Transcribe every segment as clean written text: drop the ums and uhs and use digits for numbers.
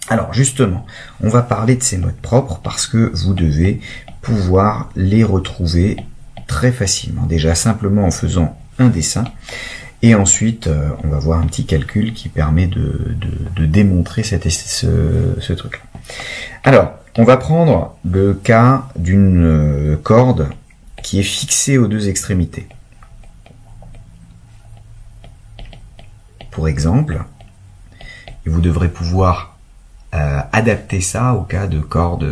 Alors justement, on va parler de ces modes propres parce que vous devez pouvoir les retrouver très facilement. Déjà simplement en faisant un dessin. Et ensuite, on va voir un petit calcul qui permet de démontrer ce truc-là. Alors, on va prendre le cas d'une corde qui est fixée aux deux extrémités. Pour exemple, vous devrez pouvoir adapter ça au cas de cordes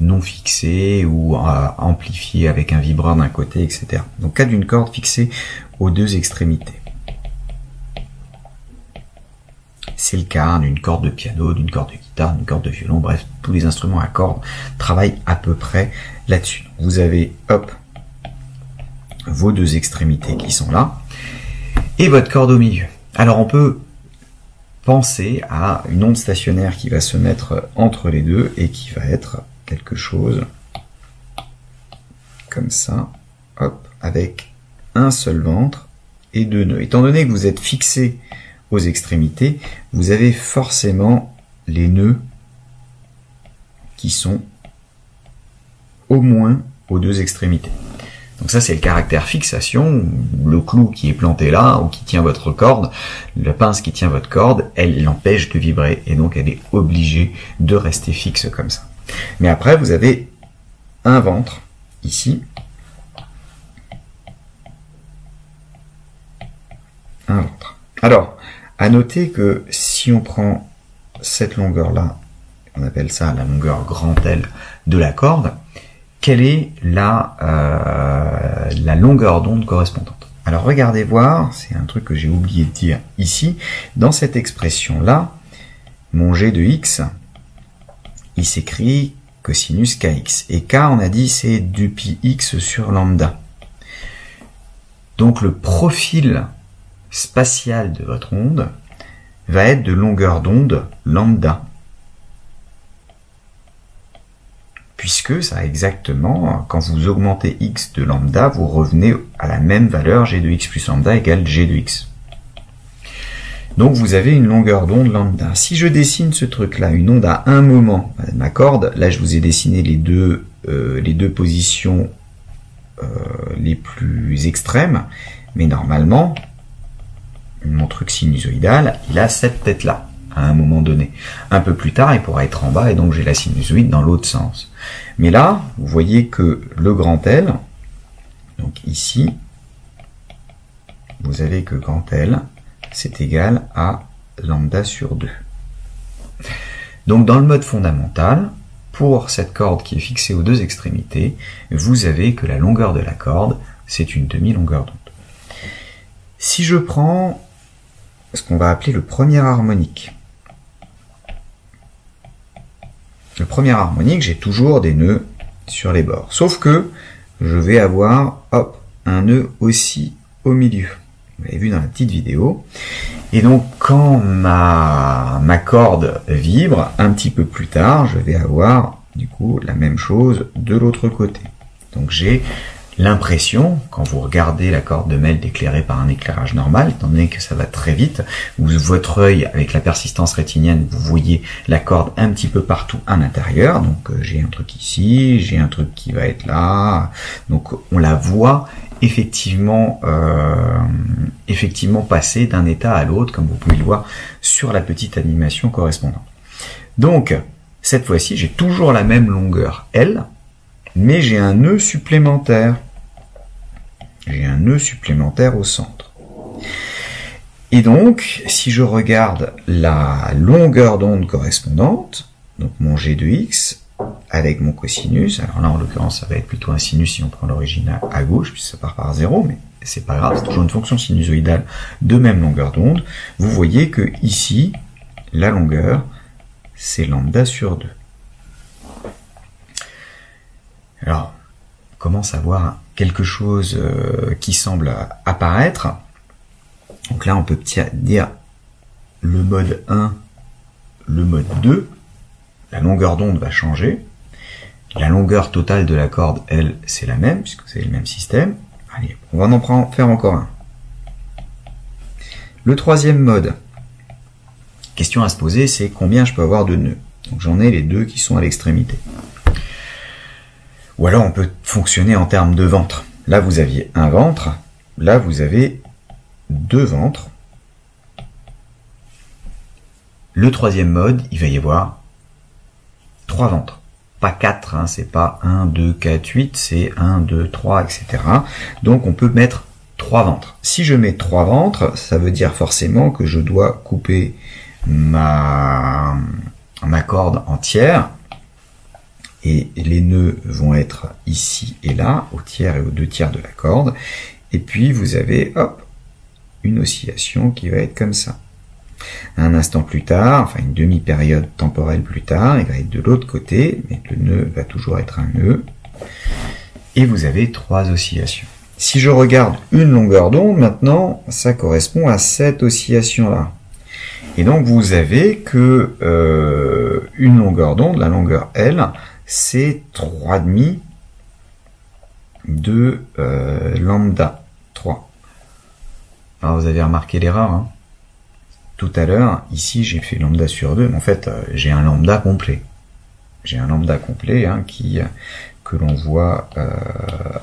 non fixées ou amplifiées avec un vibreur d'un côté, etc. Donc, cas d'une corde fixée aux deux extrémités. C'est le cas d'une corde de piano, d'une corde de guitare, d'une corde de violon, bref, tous les instruments à cordes travaillent à peu près là-dessus. Vous avez, hop, vos deux extrémités qui sont là, et votre corde au milieu. Alors on peut penser à une onde stationnaire qui va se mettre entre les deux et qui va être quelque chose comme ça, hop, avec un seul ventre et deux nœuds. Étant donné que vous êtes fixé aux extrémités, vous avez forcément les nœuds qui sont au moins aux deux extrémités. Donc ça, c'est le caractère fixation. Le clou qui est planté là, ou qui tient votre corde, la pince qui tient votre corde, elle l'empêche de vibrer, et donc elle est obligée de rester fixe comme ça. Mais après, vous avez un ventre, ici, un ventre. Alors, à noter que si on prend cette longueur-là, on appelle ça la longueur grand L de la corde, quelle est la longueur d'onde correspondante? Alors regardez voir, c'est un truc que j'ai oublié de dire ici, dans cette expression-là, mon G de X, il s'écrit cosinus kx. Et K, on a dit, c'est du pi x sur lambda. Donc le profil spatial de votre onde va être de longueur d'onde lambda. Puisque ça exactement, quand vous augmentez x de lambda, vous revenez à la même valeur, g de x plus lambda égale g de x. Donc vous avez une longueur d'onde lambda. Si je dessine ce truc-là, une onde à un moment, ma corde, là je vous ai dessiné les deux positions les plus extrêmes, mais normalement, mon truc sinusoïdal, il a cette tête-là, à un moment donné. Un peu plus tard, il pourra être en bas, et donc j'ai la sinusoïde dans l'autre sens. Mais là, vous voyez que le grand L, donc ici, vous avez que grand L, c'est égal à lambda sur 2. Donc dans le mode fondamental, pour cette corde qui est fixée aux deux extrémités, vous avez que la longueur de la corde, c'est une demi-longueur d'onde. Si je prends ce qu'on va appeler le premier harmonique, j'ai toujours des nœuds sur les bords. Sauf que je vais avoir, hop, un nœud aussi au milieu. Vous l'avez vu dans la petite vidéo. Et donc, quand ma corde vibre, un petit peu plus tard, je vais avoir, du coup, la même chose de l'autre côté. Donc, j'ai l'impression, quand vous regardez la corde de melt éclairée par un éclairage normal, étant donné que ça va très vite, votre œil, avec la persistance rétinienne, vous voyez la corde un petit peu partout à l'intérieur. Donc j'ai un truc ici, j'ai un truc qui va être là. Donc on la voit effectivement passer d'un état à l'autre, comme vous pouvez le voir sur la petite animation correspondante. Donc cette fois-ci, j'ai toujours la même longueur L, mais j'ai un nœud supplémentaire. J'ai un nœud supplémentaire au centre. Et donc, si je regarde la longueur d'onde correspondante, donc mon G de X, avec mon cosinus, alors là en l'occurrence ça va être plutôt un sinus si on prend l'origine à gauche, puisque ça part par 0, mais c'est pas grave, c'est toujours une fonction sinusoïdale de même longueur d'onde, vous voyez que ici, la longueur, c'est lambda sur 2. Alors, on commence à voir quelque chose qui semble apparaître. Donc là, on peut dire le mode 1, le mode 2. La longueur d'onde va changer. La longueur totale de la corde, elle, c'est la même, puisque c'est le même système. Allez, on va en faire encore un. Le troisième mode, question à se poser, c'est combien je peux avoir de nœuds. Donc j'en ai les deux qui sont à l'extrémité. Ou alors on peut fonctionner en termes de ventre. Là vous aviez un ventre, là vous avez deux ventres. Le troisième mode, il va y avoir trois ventres. Pas 4, hein, c'est pas 1, 2, 4, 8, c'est 1, 2, 3, etc. Donc on peut mettre 3 ventres. Si je mets 3 ventres, ça veut dire forcément que je dois couper ma corde entière. Et les nœuds vont être ici et là, au tiers et aux 2 tiers de la corde. Et puis vous avez, hop, une oscillation qui va être comme ça. Un instant plus tard, enfin une demi-période temporelle plus tard, il va être de l'autre côté, mais le nœud va toujours être un nœud. Et vous avez 3 oscillations. Si je regarde une longueur d'onde, maintenant, ça correspond à cette oscillation-là. Et donc vous avez que une longueur d'onde, la longueur L, c'est 3,5 de lambda 3. Alors vous avez remarqué l'erreur, hein. Tout à l'heure, ici j'ai fait lambda sur 2, mais en fait j'ai un lambda complet. J'ai un lambda complet hein, que l'on voit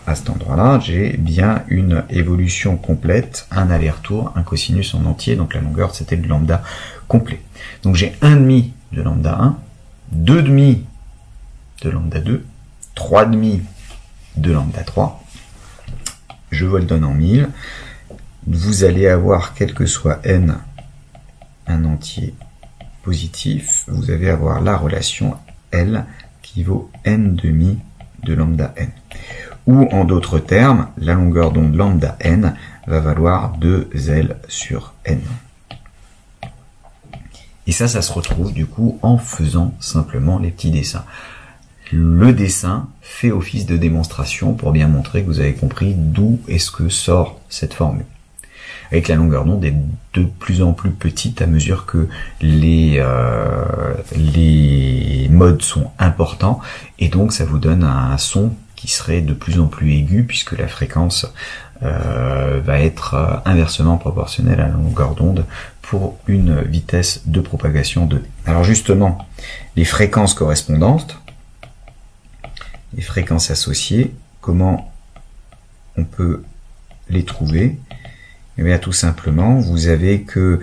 à cet endroit-là. J'ai bien une évolution complète, un aller-retour, un cosinus en entier, donc la longueur c'était le lambda complet. Donc j'ai 1,5 de lambda 1, 2,5 de lambda 2, 3,5 de lambda 3. Je vous le donne en 1000. Vous allez avoir, quel que soit n, un entier positif, vous allez avoir la relation L qui vaut n demi de lambda n. Ou en d'autres termes, la longueur d'onde lambda n va valoir 2L sur n. Et ça se retrouve du coup en faisant simplement les petits dessins. Le dessin fait office de démonstration pour bien montrer que vous avez compris d'où est-ce que sort cette formule. Avec la longueur d'onde est de plus en plus petite à mesure que les modes sont importants, et donc ça vous donne un son qui serait de plus en plus aigu puisque la fréquence va être inversement proportionnelle à la longueur d'onde pour une vitesse de propagation de. Alors justement, les fréquences correspondantes, les fréquences associées, comment on peut les trouver? Eh bien, tout simplement, vous avez que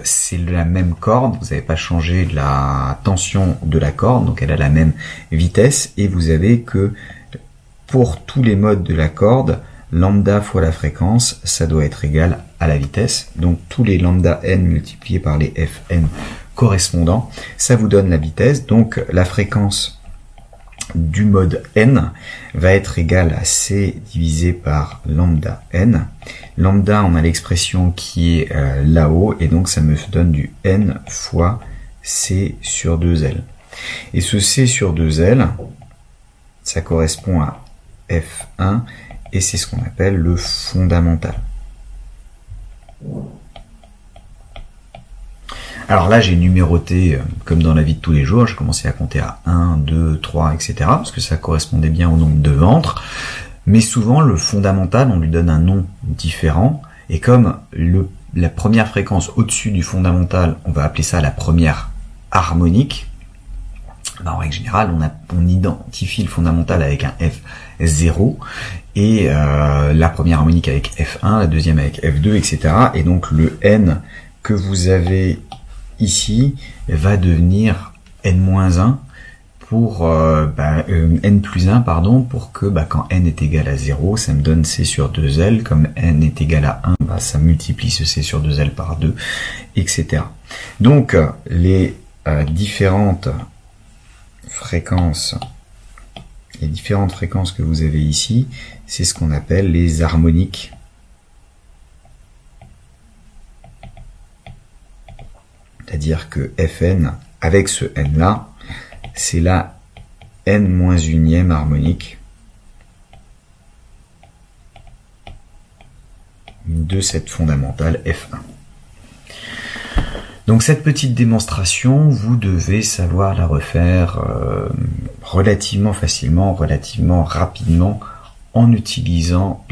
c'est la même corde, vous n'avez pas changé la tension de la corde, donc elle a la même vitesse, et vous avez que pour tous les modes de la corde, lambda fois la fréquence, ça doit être égal à la vitesse. Donc tous les lambda n multipliés par les fn correspondants, ça vous donne la vitesse. Donc la fréquence du mode n va être égale à c divisé par lambda n. Lambda, on a l'expression qui est là-haut, et donc ça me donne du n fois c sur 2l. Et ce c sur 2l, ça correspond à f1, et c'est ce qu'on appelle le fondamental. Alors là, j'ai numéroté comme dans la vie de tous les jours. J'ai commencé à compter à 1, 2, 3, etc. parce que ça correspondait bien au nombre de ventres. Mais souvent, le fondamental, on lui donne un nom différent. Et comme la première fréquence au-dessus du fondamental, on va appeler ça la première harmonique. Ben, en règle générale, on identifie le fondamental avec un F0. Et la première harmonique avec F1, la deuxième avec F2, etc. Et donc le N que vous avez ici va devenir n-1 pour n plus 1 pardon, pour que quand n est égal à 0, ça me donne c sur 2l, comme n est égal à 1, ça multiplie ce c sur 2l par 2, etc. Donc les différentes fréquences que vous avez ici, c'est ce qu'on appelle les harmoniques. C'est-à-dire que Fn, avec ce n-là, c'est la n-1e harmonique de cette fondamentale F1. Donc cette petite démonstration, vous devez savoir la refaire relativement facilement, relativement rapidement, en utilisant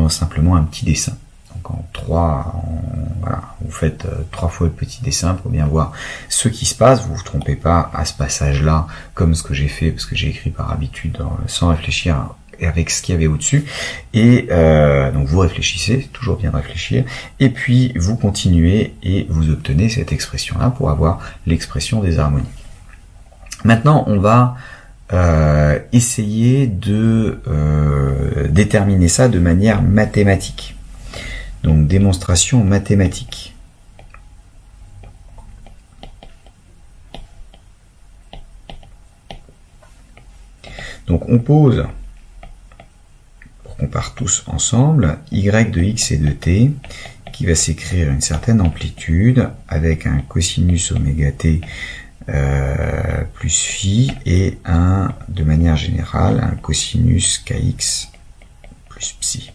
simplement un petit dessin. Donc en 3, voilà, vous faites 3 fois le petit dessin pour bien voir ce qui se passe. Vous vous trompez pas à ce passage-là, comme ce que j'ai fait, parce que j'ai écrit par habitude sans réfléchir avec ce qu'il y avait au-dessus. Et donc vous réfléchissez, c'est toujours bien de réfléchir. Et puis vous continuez et vous obtenez cette expression-là pour avoir l'expression des harmoniques. Maintenant, on va essayer de déterminer ça de manière mathématique. Donc démonstration mathématique. Donc on pose, pour qu'on parte tous ensemble, y de x et de t, qui va s'écrire une certaine amplitude avec un cosinus oméga t plus phi et de manière générale, un cosinus kx plus psi.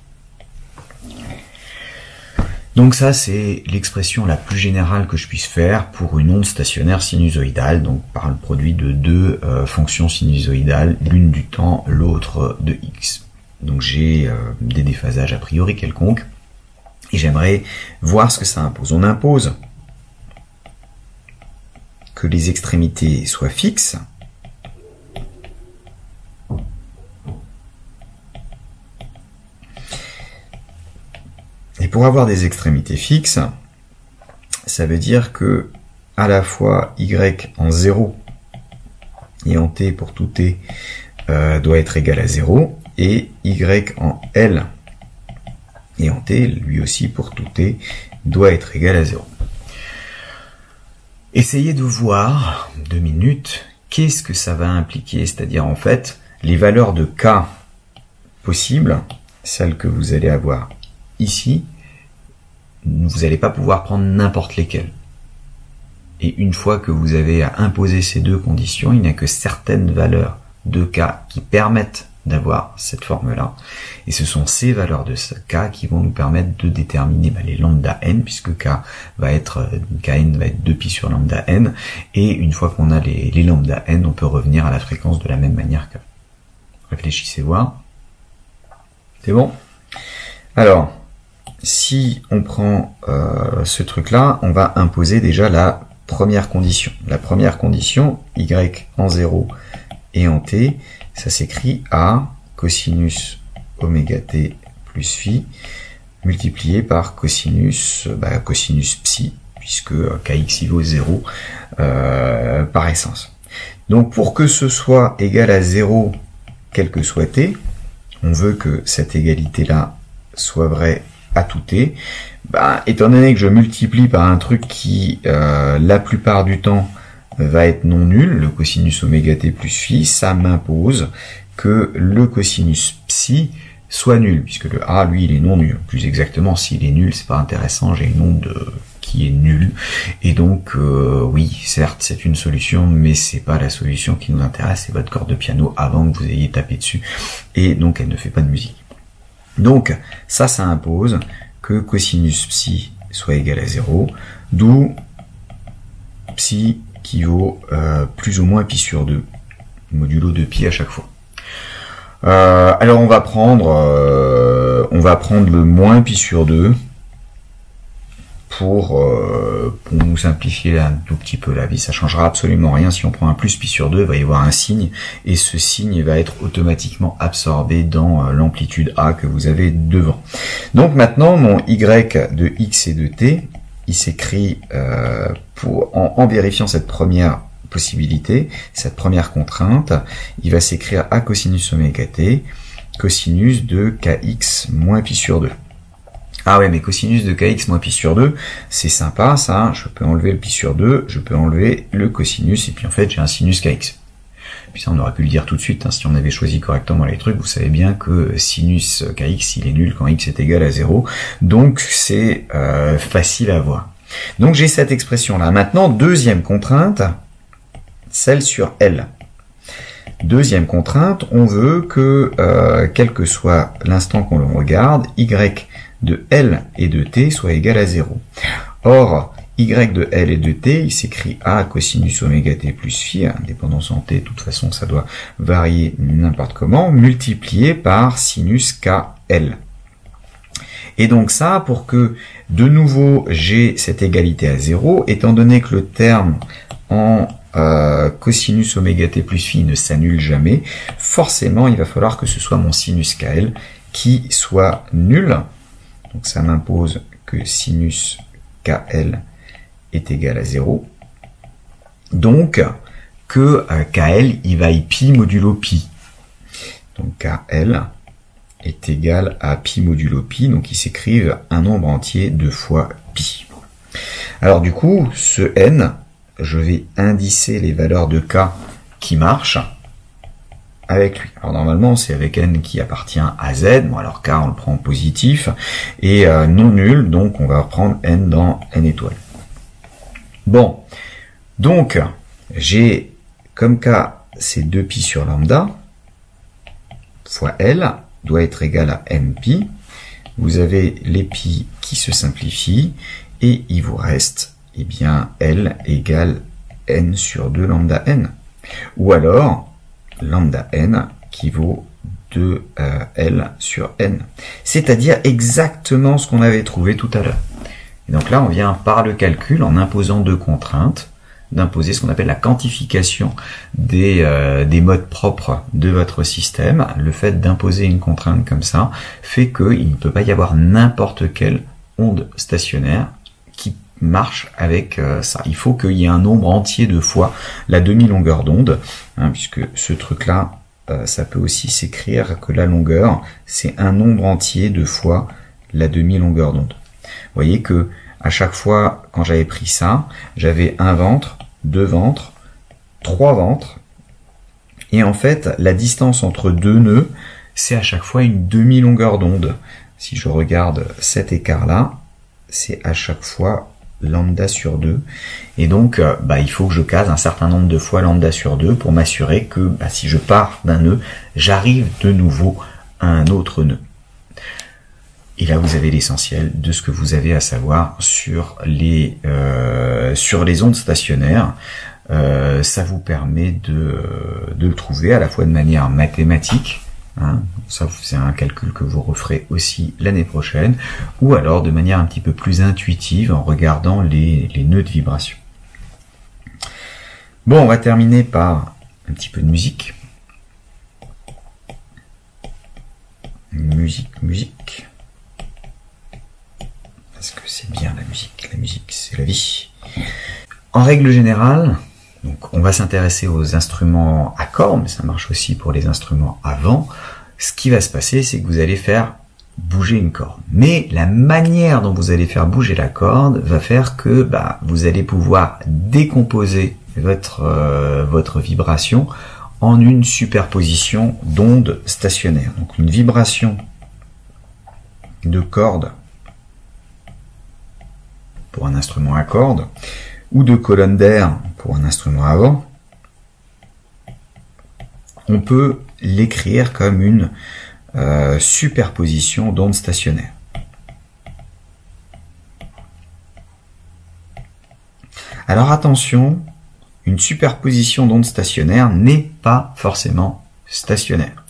Donc ça, c'est l'expression la plus générale que je puisse faire pour une onde stationnaire sinusoïdale, donc par le produit de deux fonctions sinusoïdales, l'une du temps, l'autre de x. Donc j'ai des déphasages a priori quelconques, et j'aimerais voir ce que ça impose. On impose que les extrémités soient fixes, et pour avoir des extrémités fixes, ça veut dire que à la fois y en 0 et en t pour tout t doit être égal à 0, et y en L et en t, lui aussi pour tout t, doit être égal à 0. Essayez de voir, 2 minutes, qu'est-ce que ça va impliquer, c'est-à-dire en fait, les valeurs de k possibles, celles que vous allez avoir ici, vous n'allez pas pouvoir prendre n'importe lesquelles. Et une fois que vous avez imposé ces deux conditions, il n'y a que certaines valeurs de k qui permettent d'avoir cette forme-là. Et ce sont ces valeurs de k qui vont nous permettre de déterminer les lambda n, puisque kn va être 2pi sur lambda n. Et une fois qu'on a les lambda n, on peut revenir à la fréquence de la même manière que. Réfléchissez voir. C'est bon? Alors, si on prend ce truc-là, on va imposer déjà la première condition. La première condition, y en 0 et en t, ça s'écrit a cosinus oméga t plus phi multiplié par cosinus psi, puisque kx vaut 0 par essence. Donc pour que ce soit égal à 0, quel que soit t, on veut que cette égalité-là soit vraie à tout t. Étant donné que je multiplie par un truc qui, la plupart du temps, va être non nul, le cosinus oméga t plus phi, ça m'impose que le cosinus psi soit nul, puisque le a, lui, il est non nul. Plus exactement, s'il est nul, c'est pas intéressant, j'ai une onde qui est nulle. Et donc, oui, certes, c'est une solution, mais c'est pas la solution qui nous intéresse, c'est votre corde de piano avant que vous ayez tapé dessus. Et donc, elle ne fait pas de musique. Donc, ça impose que cosinus psi soit égal à 0, d'où psi qui vaut plus ou moins pi sur 2, modulo de pi à chaque fois. Alors on va prendre le moins pi sur 2 pour nous simplifier un tout petit peu la vie. Ça changera absolument rien. Si on prend un plus pi sur 2, il va y avoir un signe, et ce signe va être automatiquement absorbé dans l'amplitude A que vous avez devant. Donc maintenant, mon y de x et de t, il s'écrit en vérifiant cette première possibilité, cette première contrainte, il va s'écrire a cosinus oméga t, cosinus de kx moins pi sur 2. Ah ouais, mais cosinus de kx moins pi sur 2, c'est sympa ça, je peux enlever le pi sur 2, je peux enlever le cosinus, et puis en fait j'ai un sinus kx. Puis ça on aurait pu le dire tout de suite, si on avait choisi correctement les trucs, vous savez bien que sinus kx il est nul quand x est égal à 0, donc c'est facile à voir. Donc j'ai cette expression là. Maintenant, deuxième contrainte, celle sur L. Deuxième contrainte, on veut que, quel que soit l'instant qu'on le regarde, y de L et de t soit égal à 0. Or, y de L et de t, il s'écrit a cosinus oméga t plus phi, indépendance en t, de toute façon ça doit varier n'importe comment, multiplié par sinus kl. Et donc ça, pour que de nouveau j'ai cette égalité à 0, étant donné que le terme en cosinus oméga t plus phi ne s'annule jamais, forcément il va falloir que ce soit mon sinus KL qui soit nul. Donc ça m'impose que sinus KL est égal à 0. Donc que KL il vaille pi modulo pi. Donc KL est égal à pi modulo pi, donc ils s'écrivent un nombre entier 2 fois pi. Alors du coup, ce n, je vais indicer les valeurs de k qui marchent avec lui. Alors normalement, c'est avec n qui appartient à z, bon alors k on le prend en positif, et non nul, donc on va prendre n dans n étoiles. Bon, donc j'ai comme k c'est 2 pi sur lambda, fois L doit être égal à n pi. Vous avez les pi qui se simplifient et il vous reste eh bien L égale n sur 2 lambda n. Ou alors lambda n qui vaut 2 L sur n. C'est-à-dire exactement ce qu'on avait trouvé tout à l'heure. Et donc là on vient par le calcul en imposant deux contraintes, d'imposer ce qu'on appelle la quantification des modes propres de votre système. Le fait d'imposer une contrainte comme ça fait qu'il ne peut pas y avoir n'importe quelle onde stationnaire qui marche avec ça. Il faut qu'il y ait un nombre entier de fois la demi-longueur d'onde, hein, puisque ce truc-là, ça peut aussi s'écrire que la longueur, c'est un nombre entier de fois la demi-longueur d'onde. Vous voyez que à chaque fois, quand j'avais pris ça, j'avais un ventre, deux ventres, trois ventres. Et en fait, la distance entre deux nœuds, c'est à chaque fois une demi-longueur d'onde. Si je regarde cet écart-là, c'est à chaque fois lambda sur 2. Et donc, il faut que je case un certain nombre de fois lambda sur 2 pour m'assurer que si je pars d'un nœud, j'arrive de nouveau à un autre nœud. Et là, vous avez l'essentiel de ce que vous avez à savoir sur les ondes stationnaires. Ça vous permet de le trouver à la fois de manière mathématique, hein, ça c'est un calcul que vous referez aussi l'année prochaine, ou alors de manière un petit peu plus intuitive en regardant les nœuds de vibration. Bon, on va terminer par un petit peu de musique. Musique. Parce que c'est bien la musique c'est la vie. En règle générale, donc on va s'intéresser aux instruments à cordes, mais ça marche aussi pour les instruments à vent. Ce qui va se passer, c'est que vous allez faire bouger une corde. Mais la manière dont vous allez faire bouger la corde va faire que vous allez pouvoir décomposer votre vibration en une superposition d'ondes stationnaires. Donc une vibration de corde pour un instrument à cordes, ou de colonne d'air pour un instrument à vent, on peut l'écrire comme une superposition d'ondes stationnaires. Alors attention, une superposition d'ondes stationnaires n'est pas forcément stationnaire.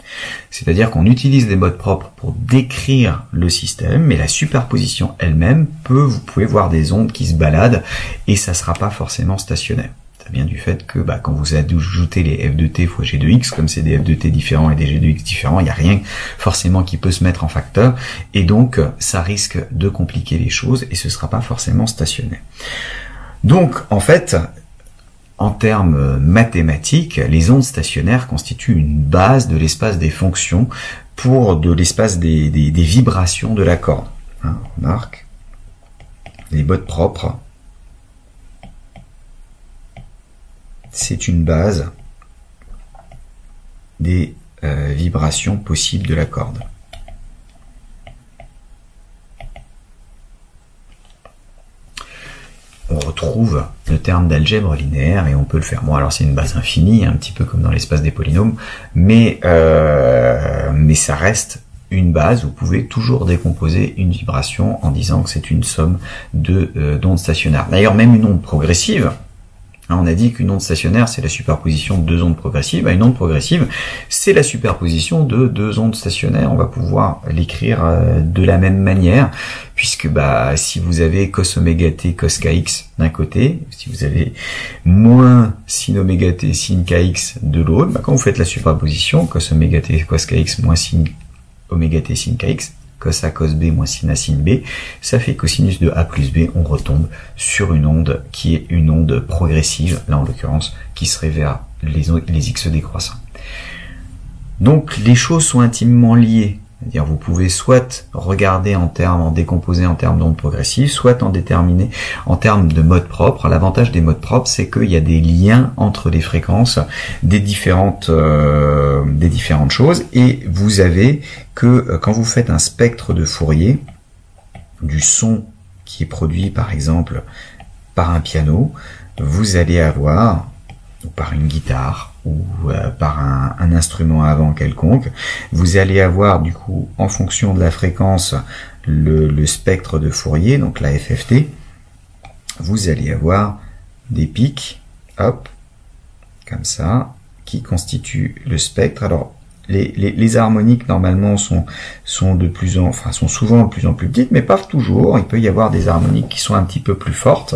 C'est-à-dire qu'on utilise des modes propres pour décrire le système, mais la superposition elle-même vous pouvez voir des ondes qui se baladent et ça ne sera pas forcément stationnaire. Ça vient du fait que quand vous ajoutez les f de t fois g de x, comme c'est des f de t différents et des g de x différents, il n'y a rien forcément qui peut se mettre en facteur, et donc ça risque de compliquer les choses et ce ne sera pas forcément stationnaire. Donc en fait, en termes mathématiques, les ondes stationnaires constituent une base de l'espace des fonctions pour de l'espace des vibrations de la corde. Hein, on marque les modes propres. C'est une base des vibrations possibles de la corde. On retrouve le terme d'algèbre linéaire et on peut le faire. Bon, alors c'est une base infinie, un petit peu comme dans l'espace des polynômes, mais ça reste une base. Vous pouvez toujours décomposer une vibration en disant que c'est une somme d'ondes stationnaires. D'ailleurs, même une onde progressive, On a dit qu'une onde stationnaire, c'est la superposition de deux ondes progressives. Une onde progressive, c'est la superposition de deux ondes stationnaires. On va pouvoir l'écrire de la même manière, puisque si vous avez cos oméga t, cos kx d'un côté, si vous avez moins sin oméga t, sin kx de l'autre, quand vous faites la superposition, cos oméga t, cos kx moins sin oméga t, sin kx, cos A, cos B, moins sin A, sin B, ça fait cosinus de A plus B, on retombe sur une onde qui est une onde progressive, là en l'occurrence, qui serait vers les x décroissants. Donc les choses sont intimement liées. C'est-à-dire vous pouvez soit regarder en décomposer en termes d'ondes progressives, soit en déterminer en termes de modes propres. L'avantage des modes propres, c'est qu'il y a des liens entre les fréquences des différentes choses, et vous avez que quand vous faites un spectre de Fourier du son qui est produit par exemple par un piano, vous allez avoir, ou par une guitare, ou par un instrument à vent quelconque, vous allez avoir du coup en fonction de la fréquence le spectre de Fourier, donc la FFT, vous allez avoir des pics, hop, comme ça, qui constituent le spectre. Alors les harmoniques normalement sont souvent de plus en plus petites, mais pas toujours. Il peut y avoir des harmoniques qui sont un petit peu plus fortes.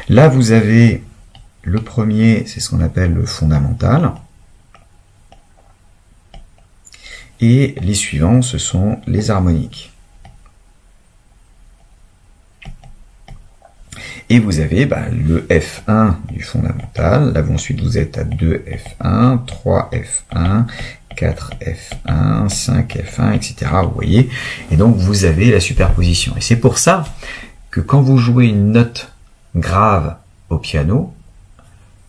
Là vous avez le premier, c'est ce qu'on appelle le fondamental. Et les suivants, ce sont les harmoniques. Et vous avez le F1 du fondamental. Là, ensuite, vous êtes à 2F1, 3F1, 4F1, 5F1, etc. Vous voyez. Et donc, vous avez la superposition. Et c'est pour ça que quand vous jouez une note grave au piano,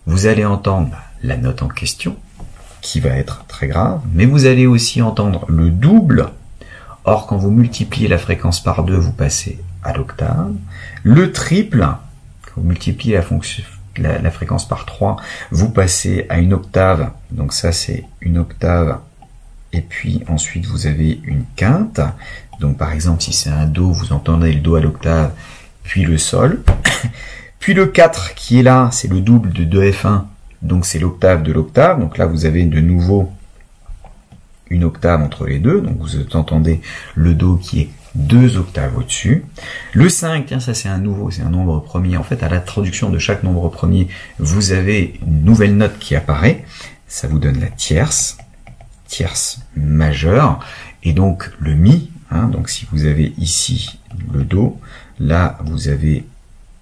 vous allez entendre la note en question, qui va être très grave, mais vous allez aussi entendre le double. Or, quand vous multipliez la fréquence par 2, vous passez à l'octave. Le triple, quand vous multipliez la fréquence par 3, vous passez à une octave. Donc ça, c'est une octave. Et puis ensuite, vous avez une quinte. Donc par exemple, si c'est un Do, vous entendez le Do à l'octave, puis le Sol. Puis le 4 qui est là, c'est le double de 2F1, donc c'est l'octave de l'octave. Donc là, vous avez de nouveau une octave entre les deux. Donc vous entendez le Do qui est 2 octaves au-dessus. Le 5, tiens, ça c'est un nombre premier. En fait, à l'introduction de chaque nombre premier, vous avez une nouvelle note qui apparaît. Ça vous donne la tierce majeure. Et donc le Mi, donc si vous avez ici le Do, là vous avez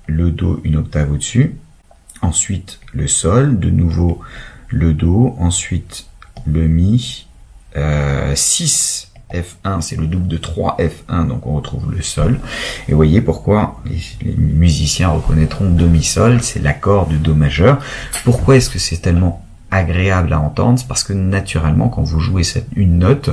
le Do une octave au-dessus, ensuite le Sol, de nouveau le Do, ensuite le Mi, 6 F1, c'est le double de 3 F1, donc on retrouve le Sol, et vous voyez pourquoi les musiciens reconnaîtront Do Mi Sol, c'est l'accord de Do majeur. Pourquoi est-ce que c'est tellement agréable à entendre? C'est parce que naturellement, quand vous jouez une note,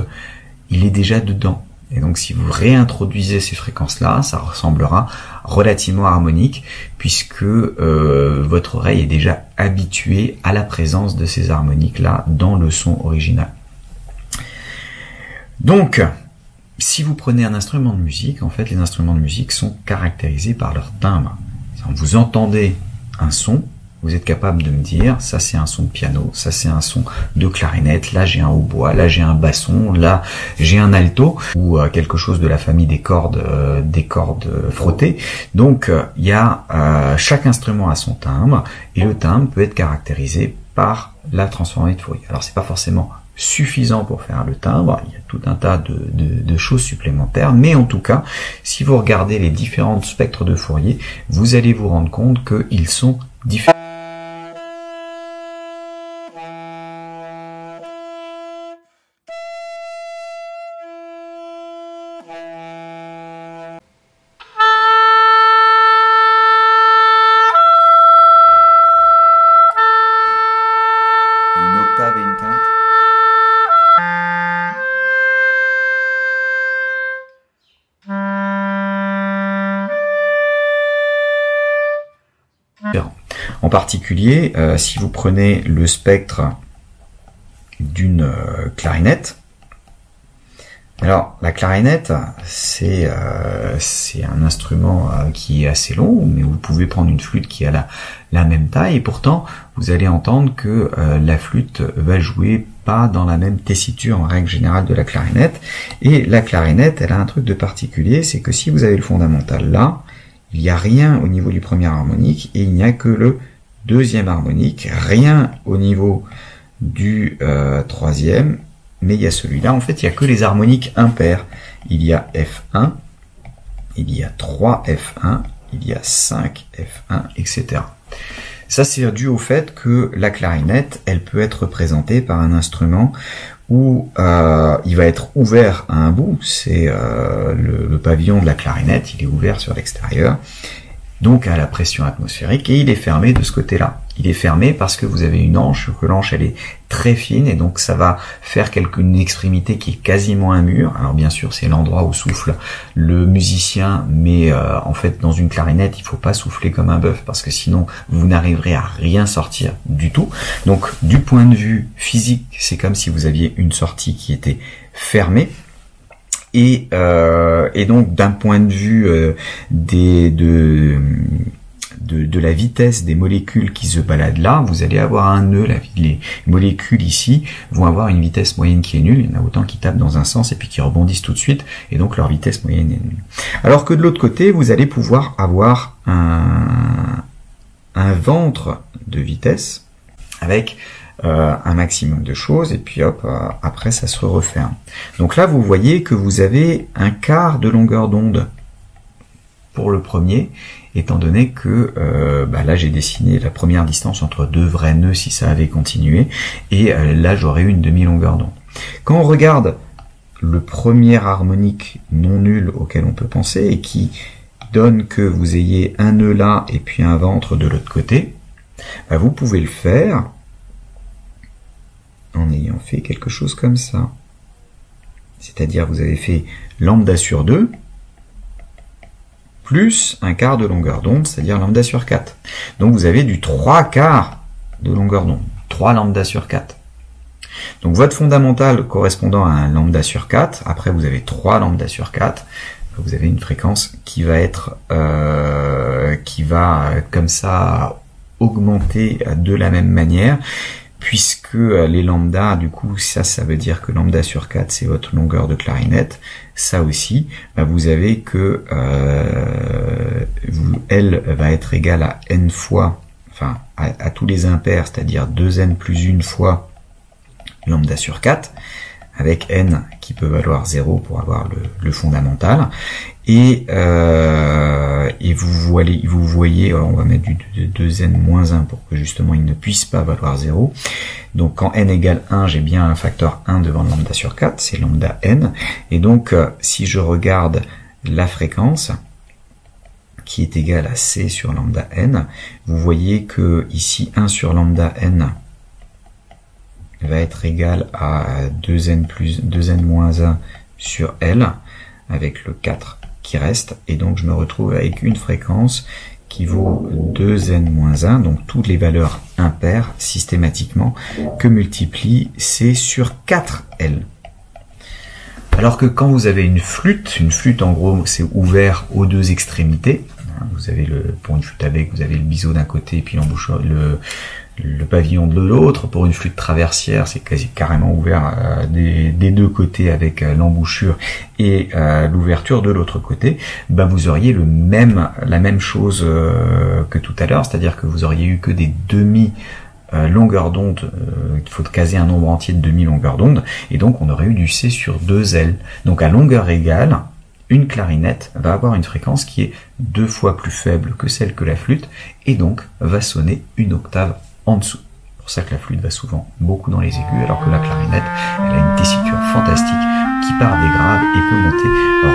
il est déjà dedans. Et donc si vous réintroduisez ces fréquences-là, ça ressemblera relativement harmonique, puisque votre oreille est déjà habituée à la présence de ces harmoniques-là dans le son original. Donc, si vous prenez un instrument de musique, en fait, les instruments de musique sont caractérisés par leur timbre. Quand vous entendez un son, vous êtes capable de me dire, ça c'est un son de piano, ça c'est un son de clarinette, là j'ai un hautbois, là j'ai un basson, là j'ai un alto, ou quelque chose de la famille des cordes frottées. Donc il y a chaque instrument a son timbre, et le timbre peut être caractérisé par la transformée de Fourier. Alors c'est pas forcément suffisant pour faire le timbre, il y a tout un tas de choses supplémentaires, mais en tout cas, si vous regardez les différents spectres de Fourier, vous allez vous rendre compte qu'ils sont différents. Une octave et une quinte. En particulier, si vous prenez le spectre d'une clarinette, Alors, la clarinette, c'est un instrument qui est assez long, mais vous pouvez prendre une flûte qui a la même taille, et pourtant, vous allez entendre que la flûte va jouer pas dans la même tessiture en règle générale de la clarinette. Et la clarinette, elle a un truc de particulier, c'est que si vous avez le fondamental là, il n'y a rien au niveau du premier harmonique, et il n'y a que le deuxième harmonique, rien au niveau du troisième, mais il y a celui-là, en fait, il n'y a que les harmoniques impairs. Il y a F1, il y a 3 F1, il y a 5 F1, etc. Ça, c'est dû au fait que la clarinette, elle peut être représentée par un instrument où il va être ouvert à un bout, c'est le pavillon de la clarinette, il est ouvert sur l'extérieur, donc à la pression atmosphérique, et il est fermé de ce côté-là. Il est fermé parce que vous avez une anche, que l'anche elle est très fine, et donc ça va faire une extrémité qui est quasiment un mur. Alors bien sûr, c'est l'endroit où souffle le musicien, mais en fait dans une clarinette, il faut pas souffler comme un bœuf, parce que sinon vous n'arriverez à rien sortir du tout. Donc du point de vue physique, c'est comme si vous aviez une sortie qui était fermée. Et donc d'un point de vue de la vitesse des molécules qui se baladent là, vous allez avoir un nœud. Les molécules ici vont avoir une vitesse moyenne qui est nulle. Il y en a autant qui tapent dans un sens et puis qui rebondissent tout de suite, et donc leur vitesse moyenne est nulle. Alors que de l'autre côté, vous allez pouvoir avoir un ventre de vitesse avec un maximum de choses, et puis hop, après ça se referme. Donc là, vous voyez que vous avez un quart de longueur d'onde pour le premier, étant donné que là j'ai dessiné la première distance entre deux vrais nœuds si ça avait continué, et là j'aurais eu une demi-longueur d'onde. Quand on regarde le premier harmonique non nul auquel on peut penser, et qui donne que vous ayez un nœud là et puis un ventre de l'autre côté, vous pouvez le faire en ayant fait quelque chose comme ça. C'est-à-dire vous avez fait lambda sur 2 plus un quart de longueur d'onde, c'est-à-dire lambda sur 4. Donc vous avez du 3 quarts de longueur d'onde, 3 lambda sur 4. Donc votre fondamental correspondant à un lambda sur 4, après vous avez 3 lambda sur 4, vous avez une fréquence qui va être comme ça augmenter de la même manière, puisque les lambda, du coup, ça veut dire que lambda sur 4, c'est votre longueur de clarinette. Ça aussi, vous avez que L va être égal à n fois, enfin, à tous les impairs, c'est-à-dire 2n plus 1 fois lambda sur 4, avec n qui peut valoir 0 pour avoir le fondamental. Et vous voyez, alors on va mettre du 2n moins 1 pour que justement il ne puisse pas valoir 0. Donc quand n égale 1, j'ai bien un facteur 1 devant lambda sur 4, c'est lambda n. Et donc si je regarde la fréquence, qui est égale à c sur lambda n, vous voyez que ici 1 sur lambda n va être égal à 2n moins 1 sur L, avec le 4 qui reste, et donc je me retrouve avec une fréquence qui vaut 2n moins 1, donc toutes les valeurs impaires systématiquement, que multiplie C sur 4L. Alors que quand vous avez une flûte en gros c'est ouvert aux deux extrémités, vous avez pour une flûte avec, vous avez le biseau d'un côté et puis l'embouchure, le pavillon de l'autre. Pour une flûte traversière, c'est carrément ouvert des deux côtés avec l'embouchure et l'ouverture de l'autre côté. Vous auriez la même chose que tout à l'heure, c'est-à-dire que vous auriez eu que des demi-longueurs d'onde, il faut caser un nombre entier de demi-longueurs d'onde, et donc on aurait eu du C sur 2L. Donc à longueur égale, une clarinette va avoir une fréquence qui est 2 fois plus faible que celle que la flûte, et donc va sonner une octave en dessous. C'est pour ça que la flûte va souvent beaucoup dans les aigus, alors que la clarinette, elle a une tessiture fantastique qui part des graves et peut monter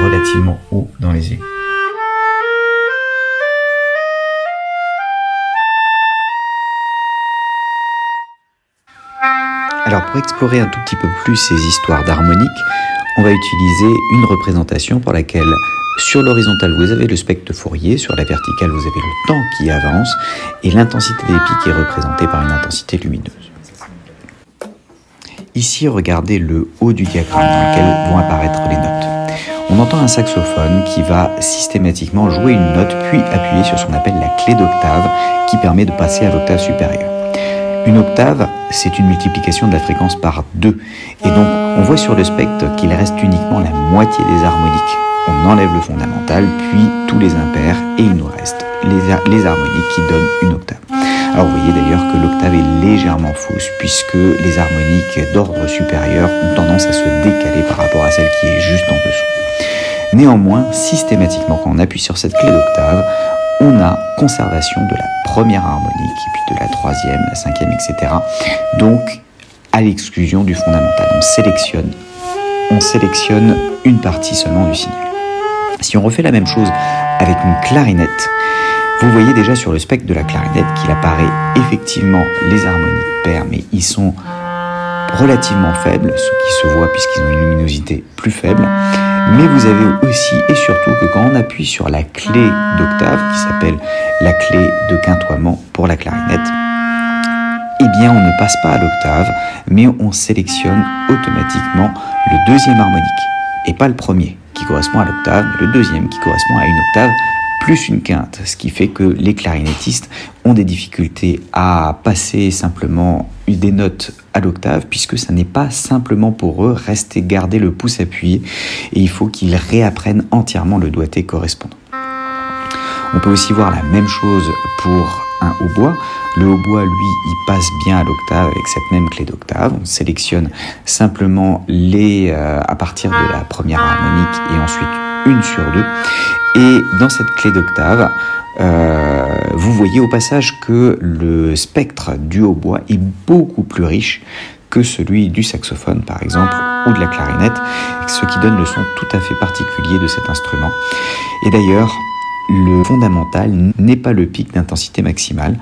relativement haut dans les aigus. Alors pour explorer un tout petit peu plus ces histoires d'harmonique, on va utiliser une représentation pour laquelle sur l'horizontale vous avez le spectre Fourier, sur la verticale vous avez le temps qui avance et l'intensité des pics est représentée par une intensité lumineuse. Ici, regardez le haut du diagramme dans lequel vont apparaître les notes. On entend un saxophone qui va systématiquement jouer une note puis appuyer sur ce qu'on appelle la clé d'octave qui permet de passer à l'octave supérieure. Une octave, c'est une multiplication de la fréquence par 2. Et donc, on voit sur le spectre qu'il reste uniquement la moitié des harmoniques. On enlève le fondamental, puis tous les impairs, et il nous reste les harmoniques qui donnent une octave. Alors vous voyez d'ailleurs que l'octave est légèrement fausse, puisque les harmoniques d'ordre supérieur ont tendance à se décaler par rapport à celle qui est juste en dessous. Néanmoins, systématiquement, quand on appuie sur cette clé d'octave, on a conservation de la première harmonique, et puis de la troisième, la cinquième, etc. Donc, à l'exclusion du fondamental. On sélectionne une partie seulement du signal. Si on refait la même chose avec une clarinette, vous voyez déjà sur le spectre de la clarinette qu'il apparaît effectivement les harmoniques paires, mais ils sont relativement faibles, ce qui se voit puisqu'ils ont une luminosité plus faible. Mais vous avez aussi et surtout que quand on appuie sur la clé d'octave, qui s'appelle la clé de quintoiement pour la clarinette, eh bien on ne passe pas à l'octave, mais on sélectionne automatiquement le deuxième harmonique, et pas le premier qui correspond à l'octave, mais le deuxième qui correspond à une octave plus une quinte, ce qui fait que les clarinettistes ont des difficultés à passer simplement des notes à l'octave, puisque ça n'est pas simplement pour eux garder le pouce appuyé, et il faut qu'ils réapprennent entièrement le doigté correspondant. On peut aussi voir la même chose pour un hautbois. Le hautbois, lui, il passe bien à l'octave avec cette même clé d'octave. On sélectionne simplement à partir de la première harmonique et ensuite une sur deux. Et dans cette clé d'octave, vous voyez au passage que le spectre du hautbois est beaucoup plus riche que celui du saxophone, par exemple, ou de la clarinette, ce qui donne le son tout à fait particulier de cet instrument. Et d'ailleurs, le fondamental n'est pas le pic d'intensité maximale,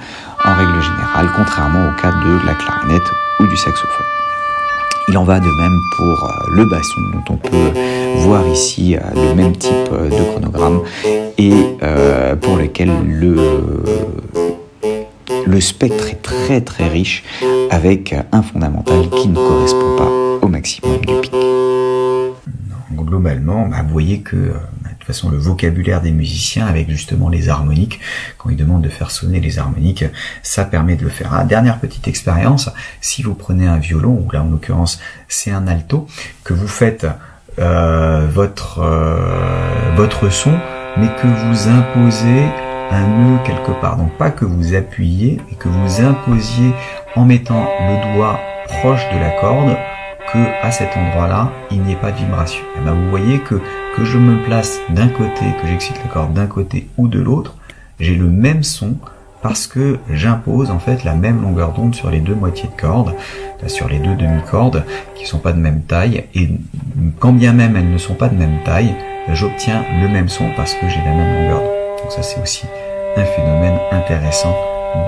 en règle générale, contrairement au cas de la clarinette ou du saxophone. Il en va de même pour le basson, dont on peut voir ici le même type de chronogramme, et pour lequel le spectre est très très riche, avec un fondamental qui ne correspond pas au maximum du pic. Globalement, vous voyez que de toute façon le vocabulaire des musiciens avec justement les harmoniques, quand ils demandent de faire sonner les harmoniques, ça permet de le faire. Dernière petite expérience, si vous prenez un violon, ou là en l'occurrence c'est un alto, que vous faites votre son, mais que vous imposez un nœud quelque part, donc pas que vous appuyez, mais que vous imposiez en mettant le doigt proche de la corde, que à cet endroit-là, il n'y ait pas de vibration. Et vous voyez que je me place d'un côté, que j'excite la corde d'un côté ou de l'autre, j'ai le même son parce que j'impose en fait la même longueur d'onde sur les deux moitiés de corde, sur les deux demi-cordes qui sont pas de même taille, et quand bien même elles ne sont pas de même taille, j'obtiens le même son parce que j'ai la même longueur d'onde. Donc ça c'est aussi un phénomène intéressant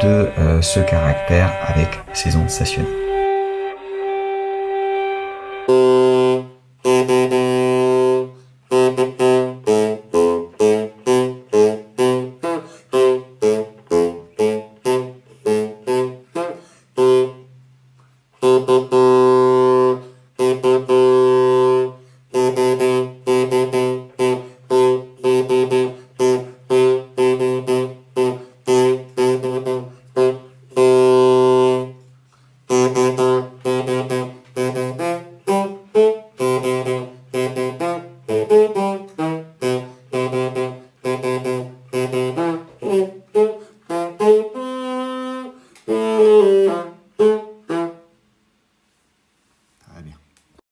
de ce caractère avec ces ondes stationnaires.